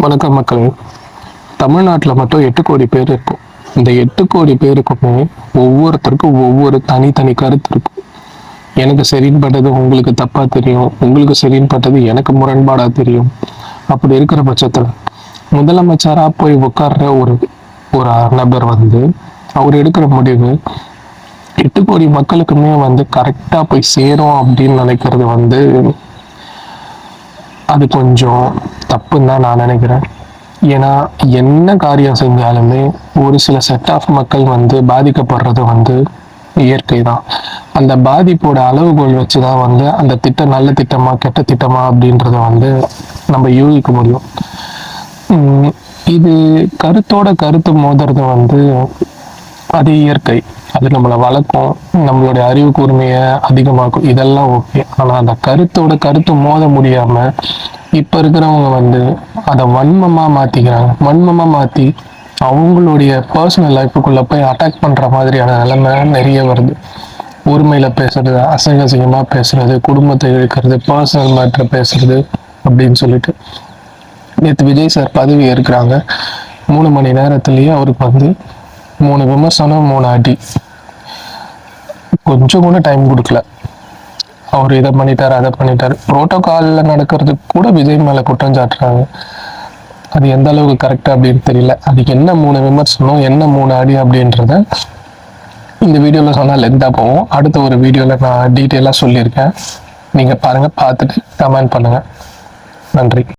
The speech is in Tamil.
வணக்கம் மக்களே. தமிழ்நாட்டில் மட்டும் 8 கோடி பேர் இருக்கும். இந்த 8 கோடி பேருக்குமே ஒவ்வொருத்தருக்கும் ஒவ்வொரு தனித்தனி கருத்து இருக்கும். எனக்கு சரின்னு பட்டது உங்களுக்கு தப்பா தெரியும், உங்களுக்கு சரின்னு பட்டது எனக்கு முரண்பாடா தெரியும். அப்படி இருக்கிற பட்சத்தில் முதலமைச்சரா போய் உட்கார்ற ஒரு ஒரு நபர் அவர் எடுக்கிற முடிவு 8 கோடி மக்களுக்குமே கரெக்டா போய் சேரும் அப்படின்னு நினைக்கிறது அது கொஞ்சம் தப்புன்னு தான் நான் நினைக்கிறேன். ஏன்னா என்ன காரியம் செஞ்சாலுமே ஒரு சில செட் ஆஃப் மக்கள் பாதிக்கப்படுறது இயற்கை தான். அந்த பாதிப்போட அளவுகோல் வச்சுதான் அந்த திட்டம் நல்ல திட்டமா கெட்ட திட்டமா அப்படின்றத நம்ம யூகிக்க முடியும். இது கருத்தோட கருத்து மோதுறது அது இயற்கை. அது நம்மளை வளர்க்கும், நம்மளுடைய அறிவு கூர்மையை அதிகமாக்கும், இதெல்லாம் ஓகே. ஆனா அந்த கருத்தோட கருத்து மோத முடியாம இப்ப இருக்கிறவங்க அதை வன்மமா மாத்தி அவங்களுடைய பர்சனல் லைஃபுக்குள்ள போய் அட்டாக் பண்ற மாதிரியான நிலைமை நிறைய வருது. உரிமையில பேசுறது, அசிங்கமா பேசுறது, குடும்பத்தை இழுக்கிறது, பர்சனல் மேட்டரை பேசுறது அப்படின்னு சொல்லிட்டு நேற்று விஜய் சார் பதவி ஏற்கிறாங்க. 3 மணி நேரத்திலேயே அவருக்கு 3 விமர்சனம், 3 அடி. கொஞ்சம் கூட டைம் கொடுக்கல. அவர் இதை பண்ணிட்டாரு, அதை பண்ணிட்டாரு. புரோட்டோகால்ல நடக்கிறதுக்கு கூட விஜய் மேல குற்றம் சாட்டுறாங்க. அது எந்த அளவுக்கு கரெக்டா அப்படின்னு தெரியல. அதுக்கு என்ன 3 விமர்சனம், என்ன 3 அடி அப்படின்றத இந்த வீடியோல சொன்னா லென்த்தா போகும். அடுத்த ஒரு வீடியோல நான் டீட்டெயிலா சொல்லியிருக்கேன். நீங்க பாருங்க, பார்த்துட்டு கமெண்ட் பண்ணுங்க. நன்றி.